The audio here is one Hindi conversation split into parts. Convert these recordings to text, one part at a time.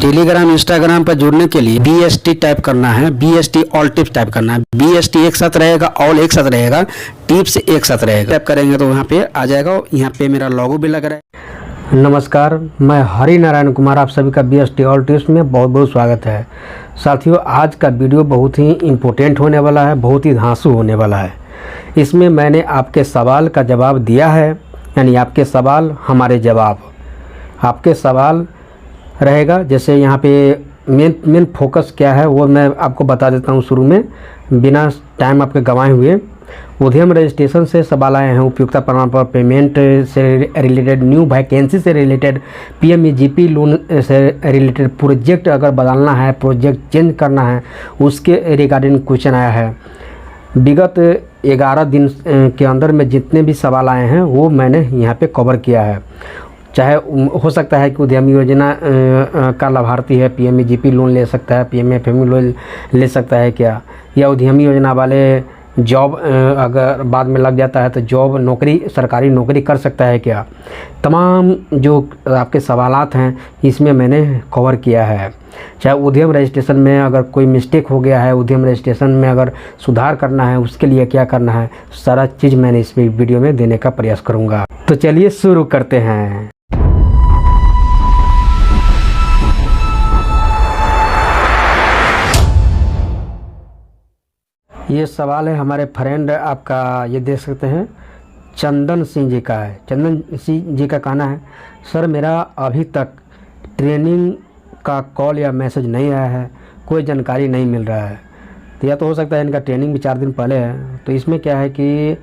टेलीग्राम इंस्टाग्राम पर जुड़ने के लिए BST टाइप करना है, BST ऑल टिप्स टाइप करना है। BST एक साथ रहेगा, ऑल एक साथ रहेगा, टिप्स एक साथ रहेगा। टाइप करेंगे तो यहाँ पे आ जाएगा। यहाँ पे मेरा लोगो भी लग रहा है। नमस्कार, मैं हरि नारायण कुमार, आप सभी का BST ऑल टिप्स में बहुत बहुत स्वागत है। साथियों, आज का वीडियो बहुत ही इम्पोर्टेंट होने वाला है, बहुत ही धांसू होने वाला है। इसमें मैंने आपके सवाल का जवाब दिया है, यानी आपके सवाल हमारे जवाब। आपके सवाल रहेगा, जैसे यहाँ पे मेन फोकस क्या है वो मैं आपको बता देता हूँ शुरू में, बिना टाइम आपके गंवाए हुए। उद्यम रजिस्ट्रेशन से सवाल आए हैं, उपयोगिता प्रमाण पत्र, पेमेंट से रिलेटेड, न्यू वैकेंसी से रिलेटेड, PMEGP लोन से रिलेटेड, प्रोजेक्ट अगर बदलना है, प्रोजेक्ट चेंज करना है, उसके रिगार्डिंग क्वेश्चन आया है। विगत 11 दिन के अंदर में जितने भी सवाल आए हैं वो मैंने यहाँ पे कवर किया है। चाहे हो सकता है कि उद्यमी योजना का लाभार्थी है, PMEGP लोन ले सकता है, PMFME लोन ले सकता है क्या, या उद्यमी योजना वाले जॉब अगर बाद में लग जाता है तो जॉब नौकरी, सरकारी नौकरी कर सकता है क्या। तमाम जो आपके सवालात हैं इसमें मैंने कवर किया है। चाहे उद्यम रजिस्ट्रेशन में अगर कोई मिस्टेक हो गया है, उद्यम रजिस्ट्रेशन में अगर सुधार करना है, उसके लिए क्या करना है, सारा चीज़ मैंने इस वीडियो में देने का प्रयास करूँगा। तो चलिए शुरू करते हैं। ये सवाल है हमारे फ्रेंड, आपका ये देख सकते हैं, चंदन सिंह जी का है। चंदन सिंह जी का कहना है, सर मेरा अभी तक ट्रेनिंग का कॉल या मैसेज नहीं आया है, कोई जानकारी नहीं मिल रहा है। तो या तो हो सकता है इनका ट्रेनिंग भी 4 दिन पहले है। तो इसमें क्या है कि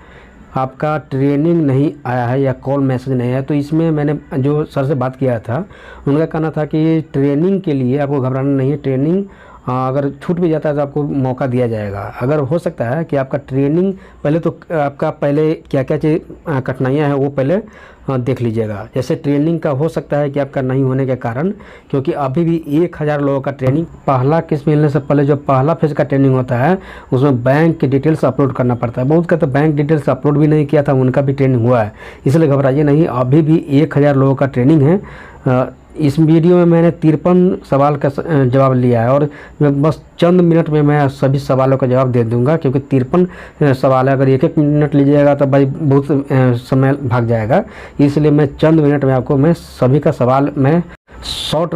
आपका ट्रेनिंग नहीं आया है या कॉल मैसेज नहीं आया। तो इसमें मैंने जो सर से बात किया था, उनका कहना था कि ट्रेनिंग के लिए आपको घबराना नहीं है। ट्रेनिंग अगर छूट भी जाता है तो आपको मौका दिया जाएगा। अगर हो सकता है कि आपका ट्रेनिंग पहले, तो आपका पहले क्या क्या चीज़ कठिनाइयाँ हैं वो पहले देख लीजिएगा। जैसे ट्रेनिंग का हो सकता है कि आपका नहीं होने के कारण, क्योंकि अभी भी 1000 लोगों का ट्रेनिंग, पहला किस्त मिलने से पहले जो पहला फेज का ट्रेनिंग होता है उसमें बैंक की डिटेल्स अपलोड करना पड़ता है। बहुत का तो बैंक डिटेल्स अपलोड भी नहीं किया था, उनका भी ट्रेनिंग हुआ है, इसलिए घबराइए नहीं। अभी भी 1000 लोगों का ट्रेनिंग है। इस वीडियो में मैंने 53 सवाल का जवाब लिया है और बस चंद मिनट में मैं सभी सवालों का जवाब दे दूंगा, क्योंकि 53 सवाल है। अगर एक एक मिनट लीजिएगा तो भाई बहुत समय भाग जाएगा, इसलिए मैं चंद मिनट में आपको मैं सभी का सवाल मैं शॉर्ट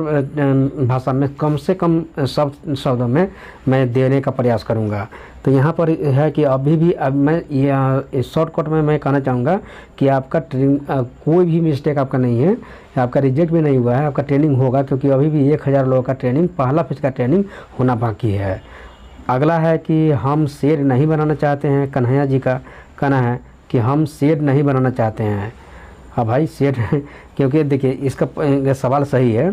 भाषा में, कम से कम शब्दों में मैं देने का प्रयास करूंगा। तो यहाँ पर है कि अभी भी अब मैं शॉर्टकट में मैं कहना चाहूँगा कि आपका कोई भी मिस्टेक आपका नहीं है, आपका रिजेक्ट भी नहीं हुआ है, आपका ट्रेनिंग होगा, क्योंकि अभी भी 1000 लोगों का ट्रेनिंग, पहला फेज का ट्रेनिंग होना बाकी है। अगला है कि हम शेड नहीं बनाना चाहते हैं। कन्हैया जी का कहना है कि हम शेड नहीं बनाना चाहते हैं। हाँ भाई, शेड क्योंकि देखिए इसका सवाल सही है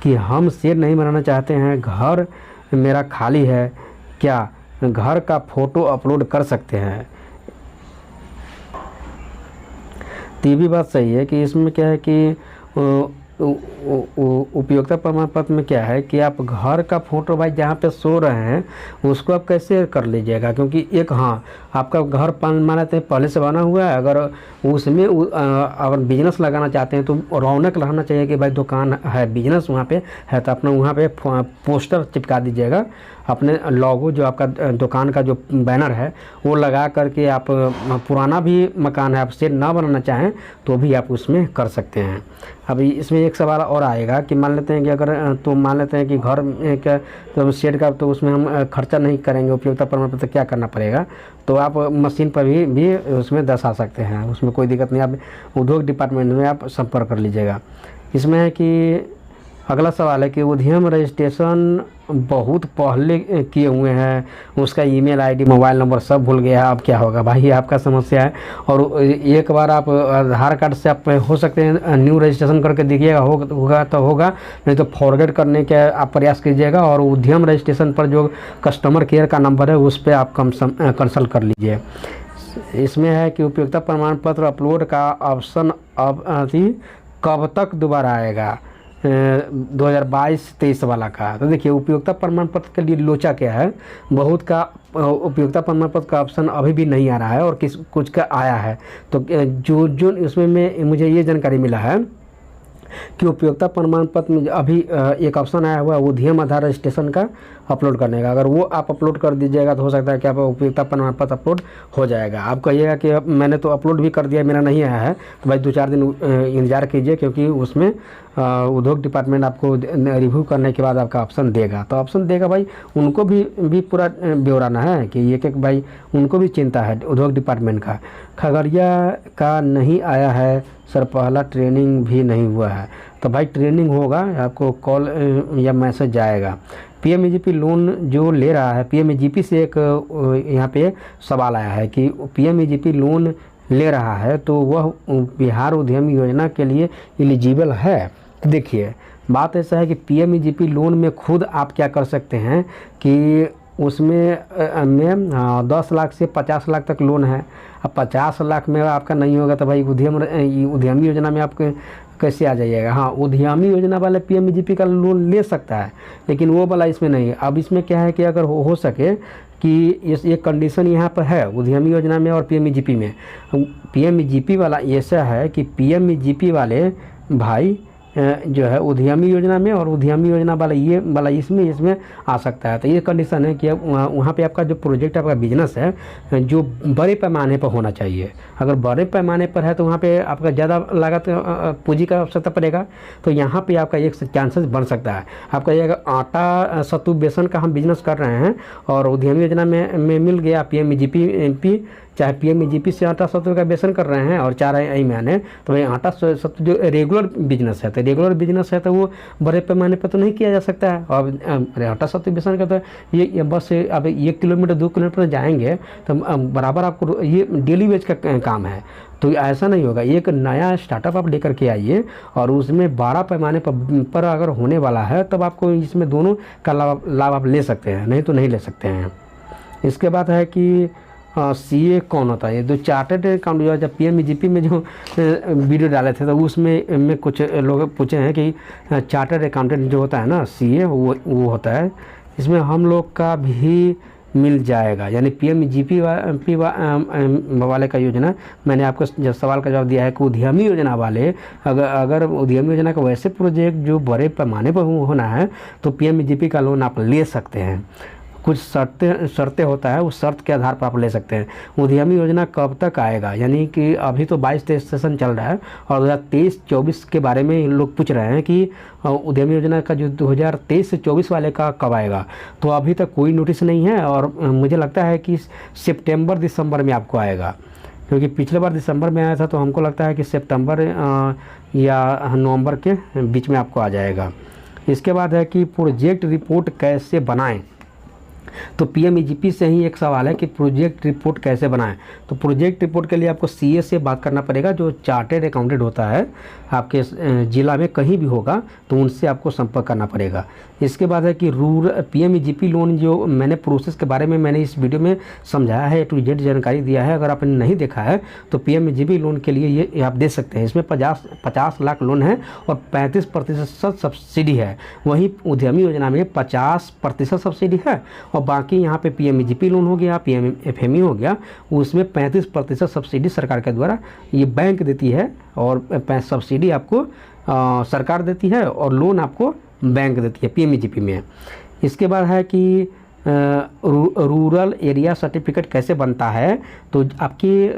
कि हम शेड नहीं बनाना चाहते हैं, घर मेरा खाली है, क्या घर का फ़ोटो अपलोड कर सकते हैं। तो ये भी बात सही है कि इसमें क्या है कि उपयोगिता प्रमाण पत्र में क्या है कि आप घर का फ़ोटो भाई जहाँ पे सो रहे हैं उसको आप कैसे कर लीजिएगा, क्योंकि एक, हाँ आपका घर मान लेते हैं पहले से बना हुआ है, अगर उसमें अगर बिजनेस लगाना चाहते हैं तो रौनक रहना चाहिए कि भाई दुकान है, बिजनेस वहाँ पे है, तो अपना वहाँ पे पोस्टर चिपका दीजिएगा, अपने लोगो जो आपका दुकान का जो बैनर है वो लगा करके। आप पुराना भी मकान है, आप शेड ना बनाना चाहें तो भी आप उसमें कर सकते हैं। अभी इसमें एक सवाल और आएगा कि मान लेते हैं कि अगर, तो मान लेते हैं कि घर का तो शेड का, तो उसमें हम खर्चा नहीं करेंगे, उपयोगिता प्रमाण पत्र क्या करना पड़ेगा, तो आप मशीन पर भी उसमें दर्शा सकते हैं, उसमें कोई दिक्कत नहीं। आप उद्योग डिपार्टमेंट में आप संपर्क कर लीजिएगा। इसमें है कि अगला सवाल है कि उद्यम रजिस्ट्रेशन बहुत पहले किए हुए हैं, उसका ईमेल आईडी, मोबाइल नंबर सब भूल गया, अब क्या होगा भाई, आपका समस्या है। और एक बार आप आधार कार्ड से आप हो सकते हैं न्यू रजिस्ट्रेशन करके देखिएगा, होगा तो होगा, नहीं तो फॉरवर्ड करने के आप प्रयास कीजिएगा। और उद्यम रजिस्ट्रेशन पर जो कस्टमर केयर का नंबर है उस पर आप कंसल्ट कर लीजिए। इसमें है कि उपयोगिता प्रमाण पत्र अपलोड का ऑप्शन अब कब तक दोबारा आएगा, 2022-23 वाला का। तो देखिए उपयोगिता प्रमाण पत्र के लिए लोचा क्या है, बहुत का उपयोगिता प्रमाण पत्र का ऑप्शन अभी भी नहीं आ रहा है और कुछ का आया है। तो जो इसमें मुझे ये जानकारी मिला है कि उपयोगिता प्रमाण पत्र में अभी एक ऑप्शन आया हुआ है उद्यम आधार रजिस्ट्रेशन का अपलोड करने का। अगर वो आप अपलोड कर दीजिएगा तो हो सकता है कि आप उपयोगिता प्रमाण पत्र अपलोड हो जाएगा। आप कहिएगा कि मैंने तो अपलोड भी कर दिया, मेरा नहीं आया है, तो भाई 2-4 दिन इंतजार कीजिए, क्योंकि उसमें उद्योग डिपार्टमेंट आपको रिव्यू करने के बाद आपका ऑप्शन देगा। तो ऑप्शन देगा भाई, उनको भी पूरा ब्यौराना है कि एक भाई उनको भी चिंता है उद्योग डिपार्टमेंट का। खगड़िया का नहीं आया है सर, पहला ट्रेनिंग भी नहीं हुआ है। तो भाई ट्रेनिंग होगा, आपको कॉल या मैसेज जाएगा। पीएमईजीपी लोन जो ले रहा है, पीएमईजीपी से एक यहाँ पे सवाल आया है कि पीएमईजीपी लोन ले रहा है तो वह बिहार उद्यम योजना के लिए एलिजिबल है। देखिए बात ऐसा है कि पीएमईजीपी लोन में खुद आप क्या कर सकते हैं कि उसमें 10 लाख से 50 लाख तक लोन है। अब 50 लाख में आपका नहीं होगा तो भाई उद्यमी योजना में आप कैसे आ जाइएगा। हाँ, उद्यमी योजना वाले पीएमईजीपी का लोन ले सकता है, लेकिन वो वाला इसमें नहीं है। अब इसमें क्या है कि अगर हो सके कि ये कंडीशन यहाँ पर है उद्यमी योजना में और पीएमईजीपी में। पीएमईजीपी वाला ऐसा है कि पीएमईजीपी वाले भाई जो है उद्यमी योजना में और उद्यमी योजना वाला इसमें आ सकता है। तो ये कंडीशन है कि वहाँ पे आपका जो प्रोजेक्ट, आपका बिजनेस है जो बड़े पैमाने पर होना चाहिए। अगर बड़े पैमाने पर है तो वहाँ पे आपका ज़्यादा लागत पूंजी का आवश्यकता पड़ेगा, तो यहाँ पे आपका एक चांसेस बन सकता है। आपका ये आटा सत्तू बेसन का हम बिजनेस कर रहे हैं और उद्यमी योजना में मिल गया पीएमईजीपी, चाहे पीएमईजीपी से आटा सत्तू का बेसन कर रहे हैं और 4 महीने, तो भाई आटा सत्तू जो रेगुलर बिजनेस है, तो रेगुलर बिजनेस है तो वो बड़े पैमाने पर तो नहीं किया जा सकता है। और आटा सत्तू बेसन का तो ये बस अब 1 किलोमीटर 2 किलोमीटर जाएंगे तो बराबर आपको ये डेली वेज का काम है। तो ऐसा नहीं होगा, एक नया स्टार्टअप आप लेकर के आइए और उसमें बड़ा पैमाने पर अगर होने वाला है तब आपको इसमें दोनों का लाभ आप ले सकते हैं, नहीं तो नहीं ले सकते हैं। इसके बाद है कि सीए कौन होता है। ये जो चार्टर्ड अकाउंटेंट, जब पीएमईजीपी में जो वीडियो डाले थे तो उसमें कुछ लोग पूछे हैं कि चार्टर्ड अकाउंटेंट जो होता है ना सीए, वो होता है। इसमें हम लोग का भी मिल जाएगा, यानी पीएमईजीपी वाले का योजना। मैंने आपको जब सवाल का जवाब दिया है कि उद्यमी योजना वाले अगर उद्यमी योजना का वैसे प्रोजेक्ट जो बड़े पैमाने पर होना है तो पीएमईजीपी का लोन आप ले सकते हैं। कुछ शर्तें होता है, उस शर्त के आधार पर आप ले सकते हैं। उद्यमी योजना कब तक आएगा, यानी कि अभी तो 22-23 सेशन चल रहा है और 2023-24 के बारे में लोग पूछ रहे हैं कि उद्यमी योजना का जो 2023 से 24 वाले का कब आएगा। तो अभी तक कोई नोटिस नहीं है और मुझे लगता है कि सितंबर-दिसंबर में आपको आएगा, क्योंकि पिछले बार दिसंबर में आया था, तो हमको लगता है कि सितंबर या नवंबर के बीच में आपको आ जाएगा। इसके बाद है कि प्रोजेक्ट रिपोर्ट कैसे बनाएं। तो पीएमईजीपी से ही एक सवाल है कि प्रोजेक्ट रिपोर्ट कैसे बनाएं। तो प्रोजेक्ट रिपोर्ट के लिए आपको सीए से बात करना पड़ेगा, जो चार्टेड अकाउंटेंट होता है आपके ज़िला में कहीं भी होगा, तो उनसे आपको संपर्क करना पड़ेगा। इसके बाद है कि पीएमईजीपी लोन जो मैंने प्रोसेस के बारे में मैंने इस वीडियो में समझाया है, टू जेड जानकारी दिया है। अगर आपने नहीं देखा है तो पीएमईजीपी लोन के लिए ये आप दे सकते हैं। इसमें 50 लाख लोन है और 35% सब्सिडी है। वहीं उद्यमी योजना में 50% सब्सिडी है और बाकी यहाँ पे पीएमईजीपी लोन हो गया, पीएमएफएमई हो गया, उसमें 35% सब्सिडी सरकार के द्वारा ये बैंक देती है और सब्सिडी आपको सरकार देती है और लोन आपको बैंक देती है पीएमईजीपी में। इसके बाद है कि रूरल एरिया सर्टिफिकेट कैसे बनता है। तो आपकी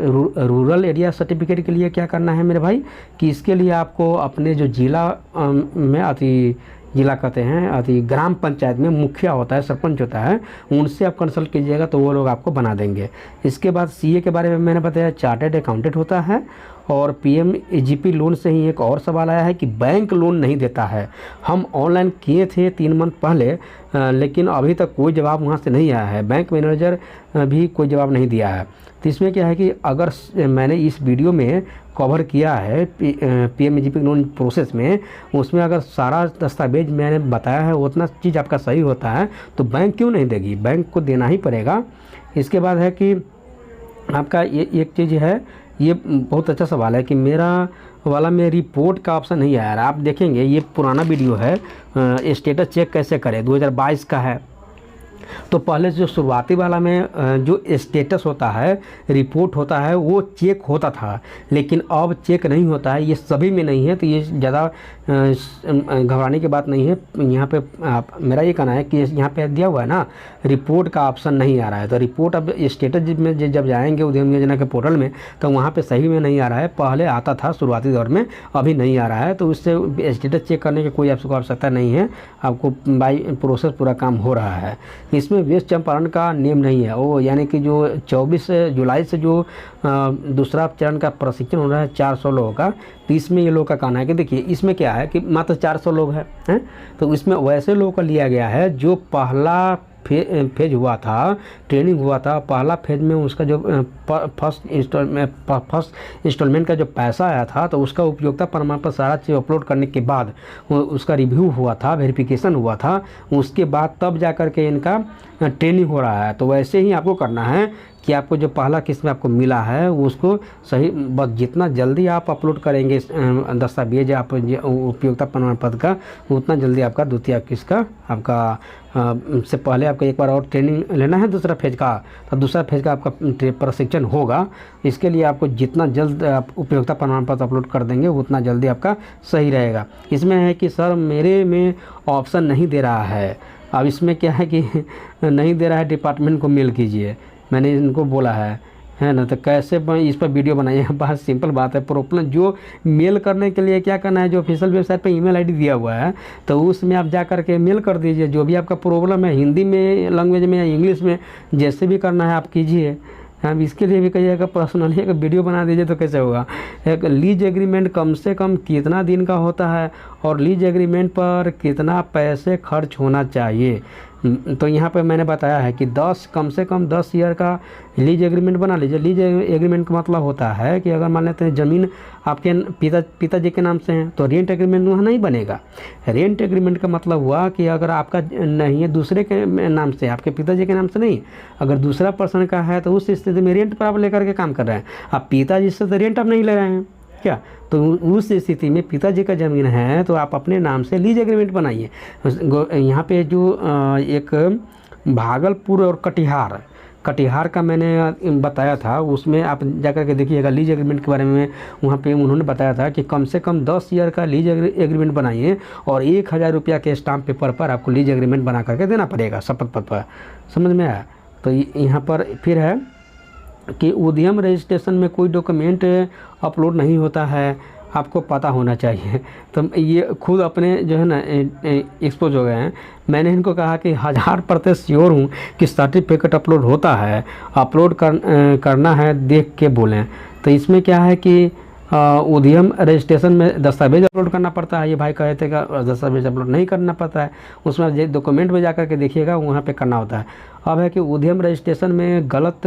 रूरल एरिया सर्टिफिकेट के लिए क्या करना है मेरे भाई, कि इसके लिए आपको अपने जो ज़िला में जिला कहते हैं अति ग्राम पंचायत में मुखिया होता है, सरपंच होता है, उनसे आप कंसल्ट कीजिएगा तो वो लोग आपको बना देंगे। इसके बाद सीए के बारे में मैंने बताया, चार्टर्ड अकाउंटेंट होता है। और पीएमईजीपी लोन से ही एक और सवाल आया है कि बैंक लोन नहीं देता है। हम ऑनलाइन किए थे 3 मंथ पहले, लेकिन अभी तक कोई जवाब वहाँ से नहीं आया है। बैंक मैनेजर भी कोई जवाब नहीं दिया है। तो इसमें क्या है कि अगर मैंने इस वीडियो में कवर किया है पीएमईजीपी लोन प्रोसेस में, उसमें अगर सारा दस्तावेज मैंने बताया है उतना चीज़ आपका सही होता है तो बैंक क्यों नहीं देगी, बैंक को देना ही पड़ेगा। इसके बाद है कि आपका ये एक चीज़ है, ये बहुत अच्छा सवाल है कि मेरा वाला में रिपोर्ट का ऑप्शन नहीं आया। आप देखेंगे ये पुराना वीडियो है, स्टेटस चेक कैसे करें, 2022 का है। तो पहले जो शुरुआती वाला में जो स्टेटस होता है, रिपोर्ट होता है, वो चेक होता था, लेकिन अब चेक नहीं होता है। ये सभी में नहीं है, तो ये ज़्यादा घबराने की बात नहीं है। यहाँ पे मेरा ये कहना है कि यहाँ पे दिया हुआ है ना, रिपोर्ट का ऑप्शन नहीं आ रहा है। तो रिपोर्ट अब स्टेटस में जब जाएंगे उद्यम योजना के पोर्टल में, तो वहाँ पे सही में नहीं आ रहा है। पहले आता था शुरुआती दौर में, अभी नहीं आ रहा है। तो उससे स्टेटस चेक करने की कोई आपको आवश्यकता नहीं है, आपको बाई प्रोसेस पूरा काम हो रहा है। इसमें वेस्ट चंपारण का नियम नहीं है, वो यानी कि जो 24 जुलाई से जो दूसरा चरण का प्रशिक्षण हो रहा है 400 लोगों का, तो इसमें ये लोग का कहना है कि देखिए इसमें क्या है कि मात्र 400 लोग हैं, तो इसमें वैसे लोगों का लिया गया है जो पहला फेज हुआ था, ट्रेनिंग हुआ था। पहला फेज में उसका जो फर्स्ट इंस्टॉलमेंट का जो पैसा आया था, तो उसका उपयोगिता प्रमाण पत्र सारा चीज़ अपलोड करने के बाद उसका रिव्यू हुआ था, वेरिफिकेशन हुआ था, उसके बाद तब जा कर के इनका ट्रेनिंग हो रहा है। तो वैसे ही आपको करना है कि आपको जो पहला किस्त में आपको मिला है उसको सही, बस जितना जल्दी आप अपलोड करेंगे दस्तावेज आप उपयोगिता प्रमाण पत्र का, उतना जल्दी आपका द्वितीय किस्त का आपका से पहले आपको एक बार और ट्रेनिंग लेना है दूसरा फेज का, तो दूसरा फेज का आपका प्रशिक्षण होगा। इसके लिए आपको जितना जल्द आप उपयोगिता प्रमाण पत्र अपलोड कर देंगे उतना जल्दी आपका सही रहेगा। इसमें है कि सर मेरे में ऑप्शन नहीं दे रहा है, अब इसमें क्या है कि नहीं दे रहा है, डिपार्टमेंट को मेल कीजिए, मैंने इनको बोला है ना। तो कैसे इस पर वीडियो बनाइए, बहुत सिंपल बात है। प्रॉब्लम जो मेल करने के लिए क्या करना है, जो ऑफिशियल वेबसाइट पे ईमेल आईडी दिया हुआ है, तो उसमें आप जा करके मेल कर दीजिए जो भी आपका प्रॉब्लम है, हिंदी में लैंग्वेज में या इंग्लिश में, जैसे भी करना है आप कीजिए। अब इसके लिए भी कहिएगा पर्सनली एक वीडियो बना दीजिए तो कैसे होगा। एक लीज एग्रीमेंट कम से कम कितना दिन का होता है और लीज एग्रीमेंट पर कितना पैसे खर्च होना चाहिए, तो यहाँ पे मैंने बताया है कि कम से कम 10 ईयर का लीज एग्रीमेंट बना लीजिए। लीज एग्रीमेंट का मतलब होता है कि अगर मान लेते हैं ज़मीन आपके पिताजी के नाम से हैं तो रेंट एग्रीमेंट वहाँ नहीं बनेगा। रेंट एग्रीमेंट का मतलब हुआ कि अगर आपका नहीं है, दूसरे के नाम से, आपके पिताजी के नाम से नहीं, अगर दूसरा पर्सन का है, तो उस स्थिति में रेंट पर आप लेकर के काम कर रहे हैं। आप पिताजी से तो रेंट आप नहीं ले रहे हैं क्या, तो उस स्थिति में पिताजी का ज़मीन है तो आप अपने नाम से लीज एग्रीमेंट बनाइए। यहाँ पे जो एक भागलपुर और कटिहार का मैंने बताया था, उसमें आप जाकर के देखिएगा लीज एग्रीमेंट के बारे में। वहाँ पे उन्होंने बताया था कि कम से कम 10 ईयर का लीज एग्रीमेंट बनाइए और 1000 रुपया के स्टाम्प पेपर पर आपको लीज एग्रीमेंट बना करके देना पड़ेगा, शपथ पत्र पर। समझ में आया। तो यहाँ पर फिर है कि उद्यम रजिस्ट्रेशन में कोई डॉक्यूमेंट अपलोड नहीं होता है, आपको पता होना चाहिए। तो ये खुद अपने जो है ना एक्सपोज हो गए हैं। मैंने इनको कहा कि 1000% श्योर हूँ कि सर्टिफिकेट अपलोड होता है, अपलोड करना है देख के बोलें। तो इसमें क्या है कि उद्यम रजिस्ट्रेशन में दस्तावेज अपलोड करना पड़ता है। ये भाई कहे थे कि दस्तावेज अपलोड नहीं करना पड़ता है, उसमें डॉक्यूमेंट में जाकर के देखिएगा वहाँ पे करना होता है। अब है कि उद्यम रजिस्ट्रेशन में गलत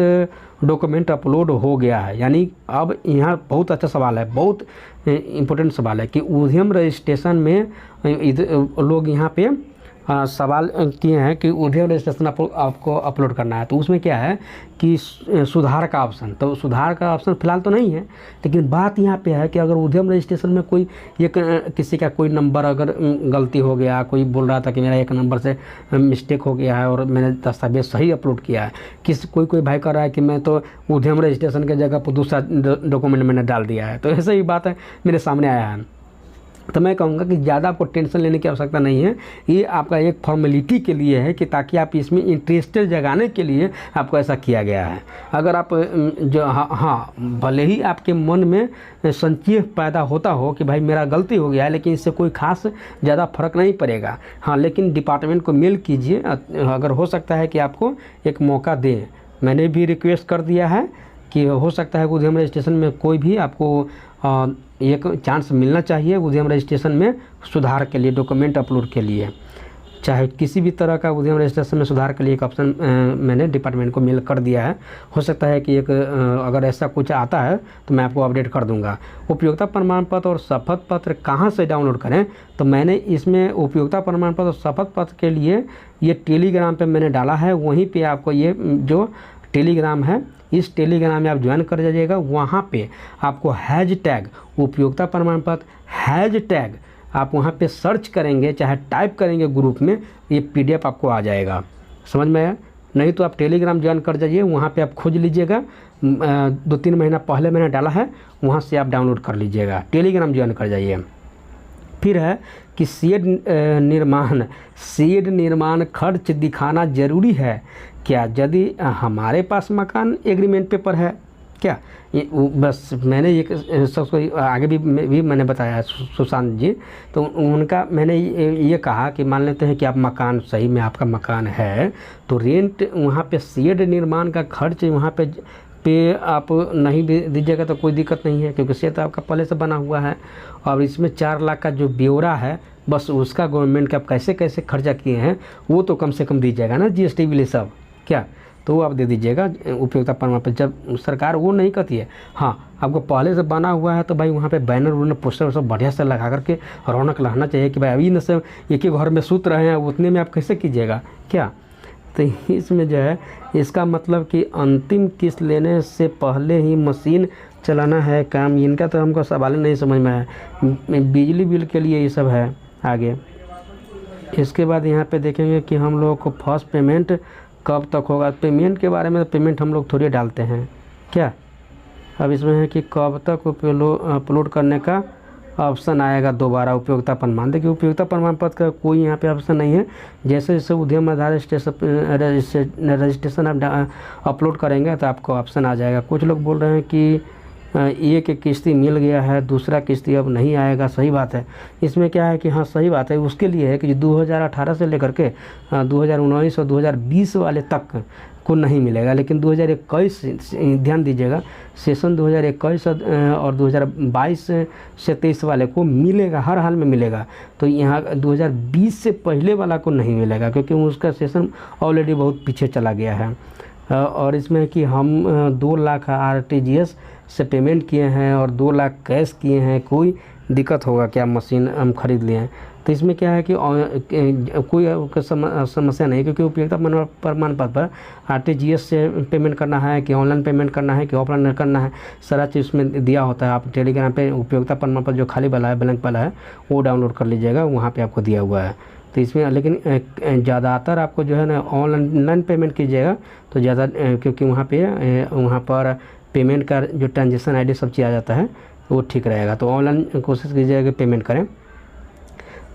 डॉक्यूमेंट अपलोड हो गया है, यानी अब यहाँ बहुत अच्छा सवाल है, बहुत इम्पोर्टेंट सवाल है कि उद्यम रजिस्ट्रेशन में लोग यहाँ पे सवाल किए हैं कि उद्यम रजिस्ट्रेशन आपको अपलोड करना है। तो उसमें क्या है कि सुधार का ऑप्शन, तो सुधार का ऑप्शन फ़िलहाल तो नहीं है, लेकिन बात यहाँ पे है कि अगर उद्यम रजिस्ट्रेशन में कोई किसी का कोई नंबर अगर गलती हो गया, कोई बोल रहा था कि मेरा एक नंबर से मिस्टेक हो गया है और मैंने दस्तावेज सही अपलोड किया है, कोई भाई कर रहा है कि मैं तो उद्यम रजिस्ट्रेशन की जगह पर दूसरा डॉक्यूमेंट मैंने डाल दिया है, तो ऐसा ही बात है मेरे सामने आया है। तो मैं कहूँगा कि ज़्यादा आपको टेंशन लेने की आवश्यकता नहीं है, ये आपका एक फॉर्मेलिटी के लिए है कि ताकि आप इसमें इंटरेस्टेड जगाने के लिए आपको ऐसा किया गया है। अगर आप जो हाँ भले ही आपके मन में संशय पैदा होता हो कि भाई मेरा गलती हो गया है, लेकिन इससे कोई खास ज़्यादा फर्क नहीं पड़ेगा। हाँ, लेकिन डिपार्टमेंट को मेल कीजिए, अगर हो सकता है कि आपको एक मौका दें। मैंने भी रिक्वेस्ट कर दिया है कि हो सकता है कि उद्यम रजिस्ट्रेशन में कोई भी आपको एक चांस मिलना चाहिए उद्यम रजिस्ट्रेशन में सुधार के लिए, डॉक्यूमेंट अपलोड के लिए, चाहे किसी भी तरह का उद्यम रजिस्ट्रेशन में सुधार के लिए एक ऑप्शन मैंने डिपार्टमेंट को मेल कर दिया है। हो सकता है कि एक अगर ऐसा कुछ आता है तो मैं आपको अपडेट कर दूंगा। उपयोगिता प्रमाण पत्र और शपथ पत्र कहाँ से डाउनलोड करें, तो मैंने इसमें उपयोगिता प्रमाण पत्र और शपथ पत्र के लिए ये टेलीग्राम पर मैंने डाला है। वहीं पर आपको ये जो टेलीग्राम है, इस टेलीग्राम में आप ज्वाइन कर जाइएगा। वहाँ पे आपको हैशटैग उपयोगिता प्रमाण पत्र हैशटैग आप वहाँ पे सर्च करेंगे, चाहे टाइप करेंगे ग्रुप में, ये PDF आपको आ जाएगा। समझ में आया? नहीं तो आप टेलीग्राम ज्वाइन कर जाइए, वहाँ पे आप खोज लीजिएगा, 2-3 महीना पहले मैंने डाला है, वहाँ से आप डाउनलोड कर लीजिएगा, टेलीग्राम ज्वाइन कर जाइए। फिर है कि सीड निर्माण खर्च दिखाना ज़रूरी है क्या? यदि हमारे पास मकान एग्रीमेंट पेपर है क्या? ये बस मैंने एक सबको आगे भी मैंने बताया सुशांत जी, तो उनका मैंने ये कहा कि मान लेते हैं कि आप मकान सही में आपका मकान है, तो रेंट वहाँ पे शेड निर्माण का खर्च वहाँ पे आप नहीं भी दीजिएगा तो कोई दिक्कत नहीं है, क्योंकि शेड तो आपका पहले से बना हुआ है। और इसमें 4 लाख का जो ब्यौरा है, बस उसका गवर्नमेंट का आप कैसे कैसे खर्चा किए हैं वो तो कम से कम दीजिएगा ना, जीएसटी बिल सब क्या, तो वो आप दे दीजिएगा उपयोगिता प्रमाण पत्र। जब सरकार वो नहीं करती है, हाँ आपको पहले से बना हुआ है तो भाई वहाँ पे बैनर वैनर पोस्टर सब बढ़िया से लगा करके रौनक लाना चाहिए कि भाई अभी न से एक ही घर में सूत रहे हैं, उतने में आप कैसे कीजिएगा क्या? तो इसमें जो है इसका मतलब कि अंतिम किस्त लेने से पहले ही मशीन चलाना है काम, इनका तो हमको सवाल ही नहीं समझ में आया। बिजली बिल के लिए ये सब है आगे। इसके बाद यहाँ पे देखेंगे कि हम लोगों को फर्स्ट पेमेंट कब तक होगा। पेमेंट के बारे में तो पेमेंट हम लोग थोड़ी डालते हैं क्या। अब इसमें है कि कब तक अपलोड करने का ऑप्शन आएगा दोबारा उपयोगिता प्रमाण। देखिए उपयोगिता प्रमाण पत्र का कोई यहाँ पे ऑप्शन नहीं है। जैसे जैसे उद्यम आधार रजिस्ट्रेशन आप अपलोड करेंगे तो आपको ऑप्शन आ जाएगा। कुछ लोग बोल रहे हैं कि एक किस्ती मिल गया है, दूसरा किस्ती अब नहीं आएगा। सही बात है। इसमें क्या है कि हाँ सही बात है, उसके लिए है कि 2018 से लेकर के 2019 और 2020 वाले तक को नहीं मिलेगा, लेकिन 2021 ध्यान दीजिएगा, सेशन 2021 और 2022 से 23 वाले को मिलेगा, हर हाल में मिलेगा। तो यहाँ 2020 से पहले वाला को नहीं मिलेगा, क्योंकि उसका सेशन ऑलरेडी बहुत पीछे चला गया है। और इसमें कि हम 2 लाख RTGS से पेमेंट किए हैं और 2 लाख कैश किए हैं, कोई दिक्कत होगा क्या? मशीन हम खरीद लिए हैं तो इसमें क्या है कि कोई समस्या नहीं, क्योंकि उपयोगिता प्रमाण पत्र पर RTGS से पेमेंट करना है कि ऑनलाइन पेमेंट करना है कि ऑफलाइन करना है, सारा चीज़ उसमें दिया होता है। आप टेलीग्राम पे उपयोगिता प्रमाण पत्र जो खाली वाला है, ब्लैंक वाला है, वो डाउनलोड कर लीजिएगा, वहाँ पे आपको दिया हुआ है। तो इसमें लेकिन ज़्यादातर आपको जो है ना ऑनलाइन पेमेंट कीजिएगा तो ज़्यादा, क्योंकि वहाँ पर पेमेंट का जो ट्रांजेक्शन ID सब चीज़ आ जाता है, वो ठीक रहेगा। तो ऑनलाइन कोशिश कीजिएगा कि पेमेंट करें।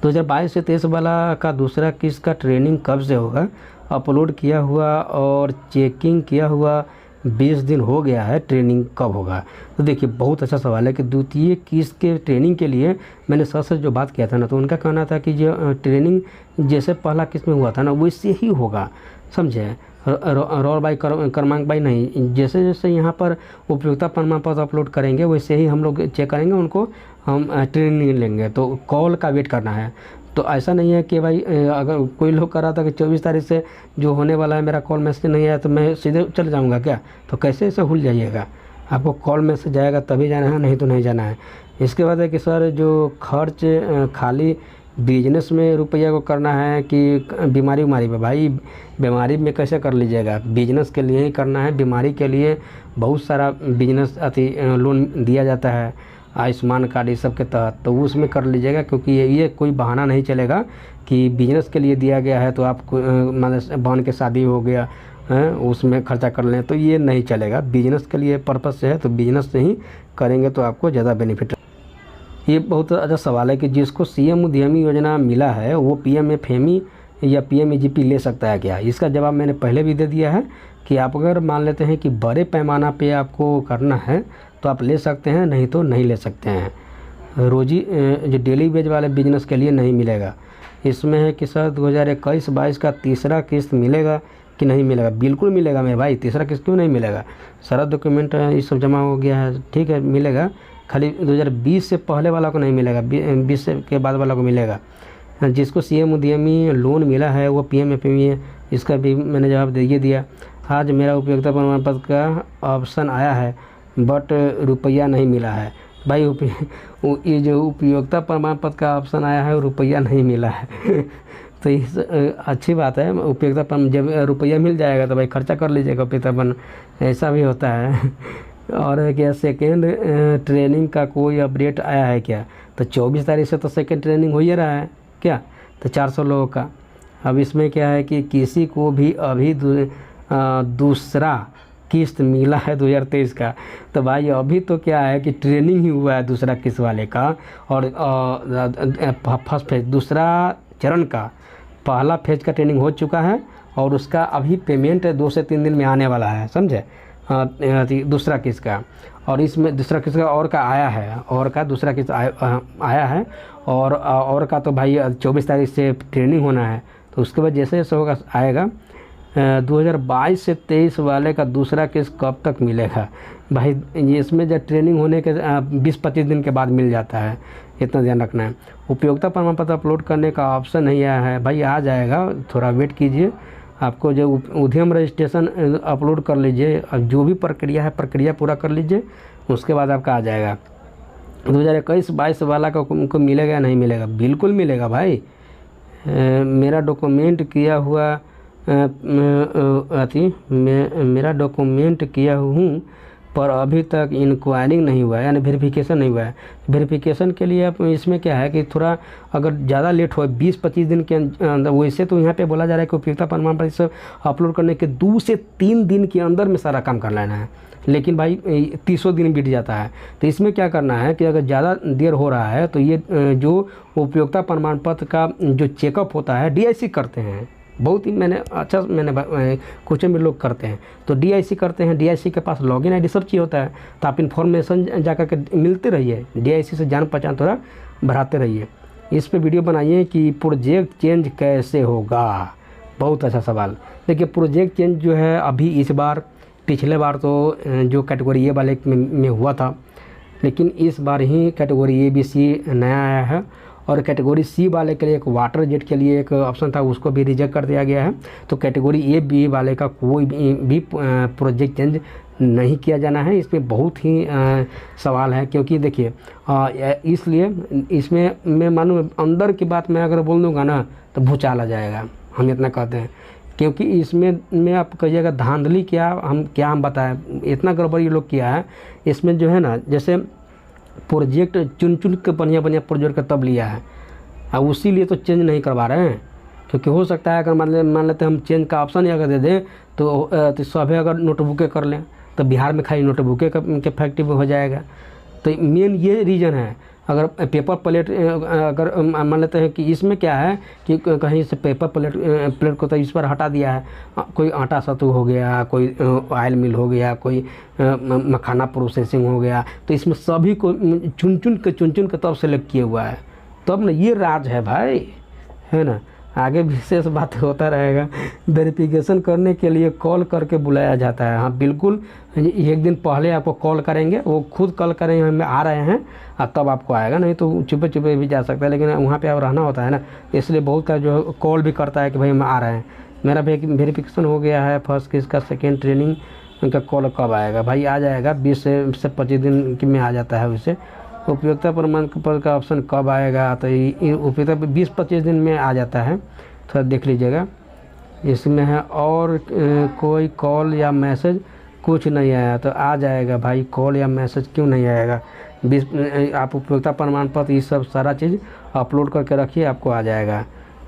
2022 से 23 वाला का दूसरा किस्त का ट्रेनिंग कब से होगा? अपलोड किया हुआ और चेकिंग किया हुआ 20 दिन हो गया है, ट्रेनिंग कब होगा? तो देखिए बहुत अच्छा सवाल है कि द्वितीय किस्त के ट्रेनिंग के लिए मैंने सर जो बात किया था ना, तो उनका कहना था कि जो ट्रेनिंग जैसे पहला किस्त में हुआ था ना वैसे ही होगा, समझे? रोल बाई क्रमांक बाई नहीं। जैसे जैसे यहाँ पर उपयोगिता प्रमाण पत्र अपलोड करेंगे वैसे ही हम लोग चेक करेंगे, उनको हम ट्रेनिंग लेंगे। तो कॉल का वेट करना है। तो ऐसा नहीं है कि भाई अगर कोई लोग कर रहा था कि 24 तारीख से जो होने वाला है मेरा कॉल मैसेज नहीं आया तो मैं सीधे चले जाऊँगा क्या? तो कैसे ऐसे भूल जाइएगा, आपको कॉल मैसेज आएगा तभी जाना है, नहीं तो नहीं जाना है। इसके बाद है कि सर जो खर्च खाली बिजनेस में रुपया को करना है कि बीमारी में? भाई बीमारी में कैसे कर लीजिएगा, बिजनेस के लिए ही करना है। बीमारी के लिए बहुत सारा बिजनेस लोन दिया जाता है, आयुष्मान कार्ड ये सब के तहत, तो उसमें कर लीजिएगा। क्योंकि ये कोई बहाना नहीं चलेगा कि बिजनेस के लिए दिया गया है तो आप मतलब बहन के शादी हो गया है उसमें खर्चा कर लें, तो ये नहीं चलेगा। बिजनेस के लिए पर्पज़ से है तो बिजनेस से ही करेंगे तो आपको ज़्यादा बेनिफिट। ये बहुत अच्छा सवाल है कि जिसको CM उद्यमी योजना मिला है वो PMFME या PMEGP ले सकता है क्या? इसका जवाब मैंने पहले भी दे दिया है कि आप अगर मान लेते हैं कि बड़े पैमाना पे आपको करना है तो आप ले सकते हैं, नहीं तो नहीं ले सकते हैं। रोजी जो डेली वेज वाले बिजनेस के लिए नहीं मिलेगा। इसमें है कि सर 2021-22 का तीसरा किस्त मिलेगा कि नहीं मिलेगा? बिल्कुल मिलेगा मेरे भाई, तीसरा किस्त क्यों नहीं मिलेगा? सारा डॉक्यूमेंट ये सब जमा हो गया है, ठीक है मिलेगा। खाली 2020 से पहले वाला को नहीं मिलेगा, 20 के बाद वाला को मिलेगा। जिसको CM उद्यमी लोन मिला है वो PMFME है, इसका भी मैंने जवाब दे दिया। आज मेरा उपयोगिता प्रमाण पत्र का ऑप्शन आया है बट रुपया नहीं मिला है। भाई ये जो उपयोगिता प्रमाण पत्र का ऑप्शन आया है रुपया नहीं मिला है तो इस अच्छी बात है। उपयोगिता प्रमाण जब रुपया मिल जाएगा तो भाई खर्चा कर लीजिएगा उपयोगिता प्रमाण, ऐसा भी होता है। और क्या सेकेंड ट्रेनिंग का कोई अपडेट आया है क्या? तो 24 तारीख से तो सेकेंड ट्रेनिंग हो ही रहा है क्या? तो 400 लोगों का अब इसमें क्या है कि किसी को भी अभी दूसरा किस्त मिला है 2023 का, तो भाई अभी तो क्या है कि ट्रेनिंग ही हुआ है दूसरा किस्त वाले का, और फर्स्ट फेज दूसरा चरण का पहला फेज का ट्रेनिंग हो चुका है और उसका अभी पेमेंट 2 से 3 दिन में आने वाला है, समझे। दूसरा किस्त का, और इसमें दूसरा किस्त का और का आया है, और का दूसरा किस्त आया है, और का तो भाई 24 तारीख से ट्रेनिंग होना है, तो उसके बाद जैसे जैसे होगा आएगा। 2022 से 23 वाले का दूसरा किस्त कब तक मिलेगा भाई, इसमें जब ट्रेनिंग होने के 20-25 दिन के बाद मिल जाता है, इतना ध्यान रखना है। उपयोगिता प्रमाण पत्र अपलोड करने का ऑप्शन नहीं आया है भाई, आ जाएगा, थोड़ा वेट कीजिए। आपको जो उद्यम रजिस्ट्रेशन अपलोड कर लीजिए, अब जो भी प्रक्रिया है प्रक्रिया पूरा कर लीजिए, उसके बाद आपका आ जाएगा। 2021-22 वाला का उनको मिलेगा या नहीं मिलेगा, बिल्कुल मिलेगा भाई। मेरा डॉक्यूमेंट किया हुआ मेरा डॉक्यूमेंट किया हूँ पर अभी तक इंक्वायरिंग नहीं हुआ है, यानी वेरिफिकेशन नहीं हुआ है। वेरिफिकेशन के लिए आप इसमें क्या है कि थोड़ा अगर ज़्यादा लेट हो 20-25 दिन के अंदर, वैसे तो यहाँ पे बोला जा रहा है कि उपयोगिता प्रमाण पत्र सब अपलोड करने के 2 से 3 दिन के अंदर में सारा काम कर लेना है, लेकिन भाई 30 दिन बीत जाता है। तो इसमें क्या करना है कि अगर ज़्यादा देर हो रहा है तो ये जो उपयोगिता प्रमाण पत्र का जो चेकअप होता है DIC करते हैं, बहुत ही मैंने कुछ में लोग करते हैं, तो DIC करते हैं। DIC के पास लॉगिन ID सब चीज़ होता है, तो आप इन्फॉर्मेशन जाकर के मिलते रहिए, DIC से जान पहचान थोड़ा बढ़ाते रहिए। इस पे वीडियो बनाइए कि प्रोजेक्ट चेंज कैसे होगा, बहुत अच्छा सवाल। देखिए प्रोजेक्ट चेंज जो है अभी इस बार, पिछले बार तो जो कैटेगरी A वाले में हुआ था, लेकिन इस बार ही कैटेगरी ABC नया आया है, और कैटेगरी C वाले के लिए एक वाटर जेट के लिए एक ऑप्शन था, उसको भी रिजेक्ट कर दिया गया है। तो कैटेगरी A B वाले का कोई भी प्रोजेक्ट चेंज नहीं किया जाना है। इसमें बहुत ही सवाल है, क्योंकि देखिए इसलिए इसमें मैं मानूँ अंदर की बात मैं अगर बोल दूँगा ना तो भूचाल आ जाएगा, हम इतना कहते हैं। क्योंकि इसमें आप कहिएगा धांधली क्या हम बताएं, इतना गड़बड़ी लोग किया है इसमें जो है ना, जैसे प्रोजेक्ट चुन के बढ़िया प्रोजेक्ट का तब लिया है, अब उसी लिए तो चेंज नहीं करवा रहे हैं। क्योंकि हो सकता है अगर मान लेते हैं हम चेंज का ऑप्शन ही अगर दे दें तो सभी अगर नोटबुकें कर लें तो बिहार में खाली नोटबुकें के फैक्टिव हो जाएगा। तो मेन ये रीज़न है। अगर पेपर प्लेट अगर मान लेते हैं कि इसमें क्या है कि कहीं से पेपर प्लेट को तो इस पर हटा दिया है, कोई आटा सत्तू हो गया, कोई ऑयल मिल हो गया, कोई मखाना प्रोसेसिंग हो गया, तो इसमें सभी को चुन के तब सेलेक्ट किया हुआ है, तब ना ये राज है भाई, है ना। आगे विशेष बात होता रहेगा। वेरिफिकेशन करने के लिए कॉल करके बुलाया जाता है, हाँ बिल्कुल, एक दिन पहले आपको कॉल करेंगे, वो खुद कॉल करेंगे हम आ रहे हैं, तब आपको आएगा, नहीं तो छुपे भी जा सकता है, लेकिन वहाँ पे आप रहना होता है ना, इसलिए बहुत का जो कॉल भी करता है कि भाई हम आ रहे हैं, मेरा वेरिफिकेशन हो गया है फर्स्ट किस्त का, सेकेंड ट्रेनिंग उनका कॉल कब आएगा भाई, आ जाएगा 20 से 25 दिन में आ जाता है। उससे उपयोगिता प्रमाण पत्र का ऑप्शन कब आएगा, तो उपयोगिता 20-25 दिन में आ जाता है, थोड़ा देख लीजिएगा। इसमें है और कोई कॉल या मैसेज कुछ नहीं आया, तो आ जाएगा भाई, कॉल या मैसेज क्यों नहीं आएगा। आप उपयोगिता प्रमाण पत्र ये सब सारा चीज़ अपलोड करके रखिए, आपको आ जाएगा,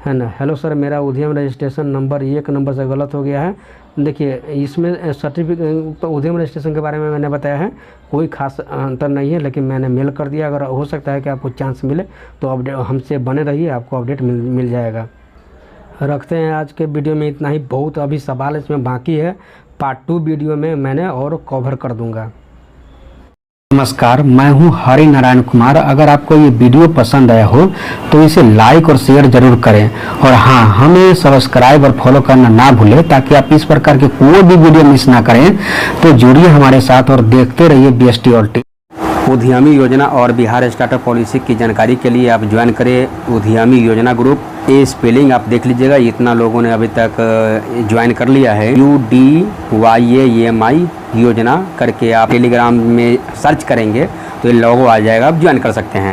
है ना। हेलो सर, मेरा उद्यम रजिस्ट्रेशन नंबर 1 नंबर से गलत हो गया है। देखिए इसमें सर्टिफिकेट उद्यम रजिस्ट्रेशन के बारे में मैंने बताया है, कोई खास अंतर नहीं है, लेकिन मैंने मेल कर दिया, अगर हो सकता है कि आपको चांस मिले तो अपडेट हमसे बने रहिए, आपको अपडेट मिल जाएगा। रखते हैं आज के वीडियो में इतना ही, बहुत अभी सवाल इसमें बाकी है, पार्ट 2 वीडियो में मैंने और कवर कर दूंगा। नमस्कार, मैं हूं हरि नारायण कुमार। अगर आपको ये वीडियो पसंद आया हो तो इसे लाइक और शेयर जरूर करें, और हाँ, हमें सब्सक्राइब और फॉलो करना ना भूलें, ताकि आप इस प्रकार के कोई भी वीडियो मिस ना करें। तो जुड़िए हमारे साथ और देखते रहिए BST उद्यमी योजना और बिहार स्टार्टअप पॉलिसी की जानकारी के लिए आप ज्वाइन करें उद्यमी योजना ग्रुप। ये स्पेलिंग आप देख लीजिएगा, इतना लोगों ने अभी तक ज्वाइन कर लिया है। UDYAMI योजना करके आप टेलीग्राम में सर्च करेंगे तो ये लोगो आ जाएगा, आप ज्वाइन कर सकते हैं।